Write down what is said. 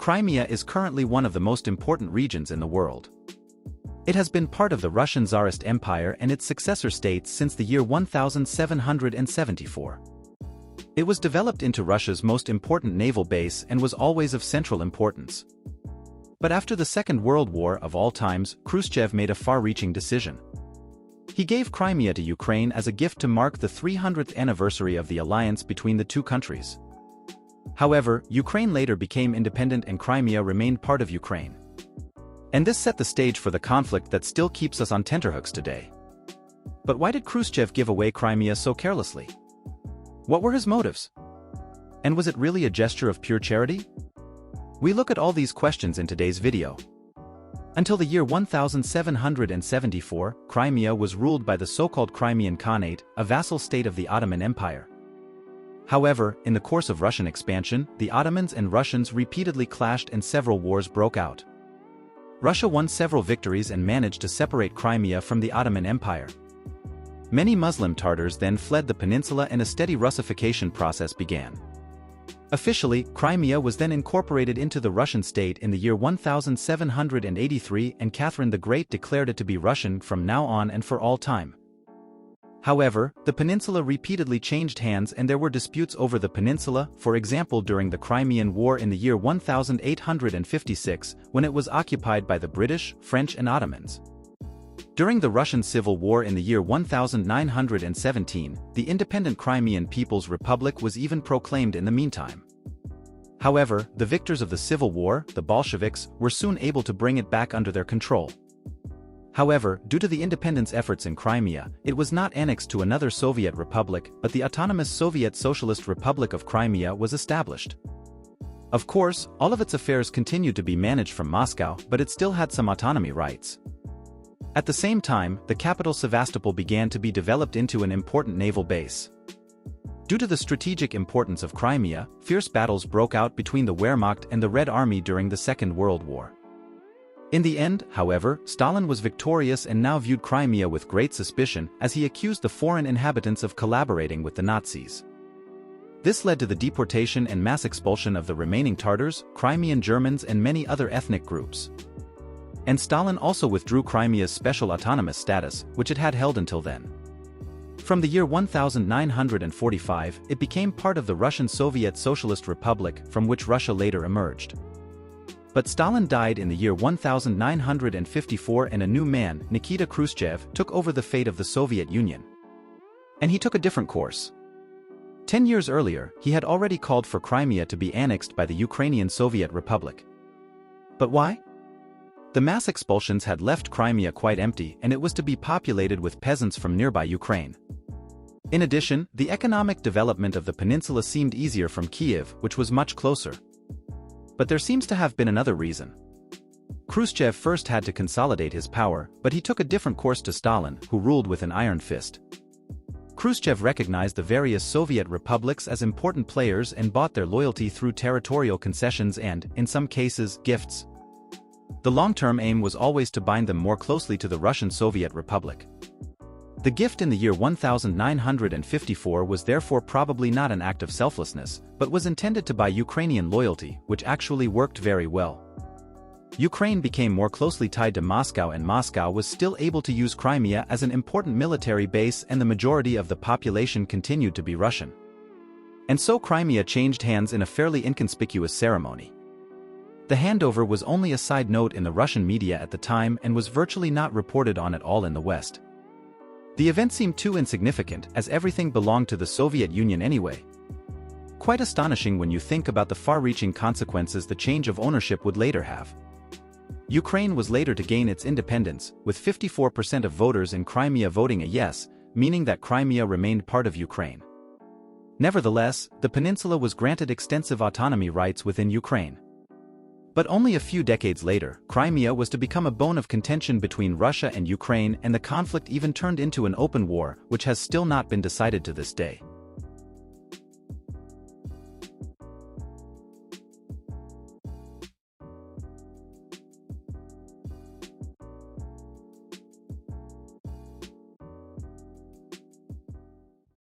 Crimea is currently one of the most important regions in the world. It has been part of the Russian Tsarist Empire and its successor states since the year 1774. It was developed into Russia's most important naval base and was always of central importance. But after the Second World War, of all times, Khrushchev made a far-reaching decision. He gave Crimea to Ukraine as a gift to mark the 300th anniversary of the alliance between the two countries. However, Ukraine later became independent and Crimea remained part of Ukraine. And this set the stage for the conflict that still keeps us on tenterhooks today. But why did Khrushchev give away Crimea so carelessly? What were his motives? And was it really a gesture of pure charity? We look at all these questions in today's video. Until the year 1774, Crimea was ruled by the so-called Crimean Khanate, a vassal state of the Ottoman Empire. However, in the course of Russian expansion, the Ottomans and Russians repeatedly clashed and several wars broke out. Russia won several victories and managed to separate Crimea from the Ottoman Empire. Many Muslim Tatars then fled the peninsula and a steady Russification process began. Officially, Crimea was then incorporated into the Russian state in the year 1783 and Catherine the Great declared it to be Russian from now on and for all time. However, the peninsula repeatedly changed hands and there were disputes over the peninsula, for example during the Crimean War in the year 1856, when it was occupied by the British, French and Ottomans. During the Russian Civil War in the year 1917, the independent Crimean People's Republic was even proclaimed in the meantime. However, the victors of the Civil War, the Bolsheviks, were soon able to bring it back under their control. However, due to the independence efforts in Crimea, it was not annexed to another Soviet republic, but the autonomous Soviet Socialist Republic of Crimea was established. Of course, all of its affairs continued to be managed from Moscow, but it still had some autonomy rights. At the same time, the capital Sevastopol began to be developed into an important naval base. Due to the strategic importance of Crimea, fierce battles broke out between the Wehrmacht and the Red Army during the Second World War. In the end, however, Stalin was victorious and now viewed Crimea with great suspicion as he accused the foreign inhabitants of collaborating with the Nazis. This led to the deportation and mass expulsion of the remaining Tatars, Crimean Germans and many other ethnic groups. And Stalin also withdrew Crimea's special autonomous status, which it had held until then. From the year 1945, it became part of the Russian Soviet Socialist Republic from which Russia later emerged. But Stalin died in the year 1954 and a new man, Nikita Khrushchev, took over the fate of the Soviet Union. And he took a different course. 10 years earlier, he had already called for Crimea to be annexed by the Ukrainian Soviet Republic. But why? The mass expulsions had left Crimea quite empty and it was to be populated with peasants from nearby Ukraine. In addition, the economic development of the peninsula seemed easier from Kiev, which was much closer. But there seems to have been another reason. Khrushchev first had to consolidate his power, but he took a different course to Stalin, who ruled with an iron fist. Khrushchev recognized the various Soviet republics as important players and bought their loyalty through territorial concessions and, in some cases, gifts. The long-term aim was always to bind them more closely to the Russian Soviet Republic. The gift in the year 1954 was therefore probably not an act of selflessness, but was intended to buy Ukrainian loyalty, which actually worked very well. Ukraine became more closely tied to Moscow and Moscow was still able to use Crimea as an important military base and the majority of the population continued to be Russian. And so Crimea changed hands in a fairly inconspicuous ceremony. The handover was only a side note in the Russian media at the time and was virtually not reported on at all in the West. The event seemed too insignificant as everything belonged to the Soviet Union anyway. Quite astonishing when you think about the far-reaching consequences the change of ownership would later have. Ukraine was later to gain its independence, with 54% of voters in Crimea voting a yes, meaning that Crimea remained part of Ukraine. Nevertheless, the peninsula was granted extensive autonomy rights within Ukraine. But only a few decades later, Crimea was to become a bone of contention between Russia and Ukraine and the conflict even turned into an open war, which has still not been decided to this day.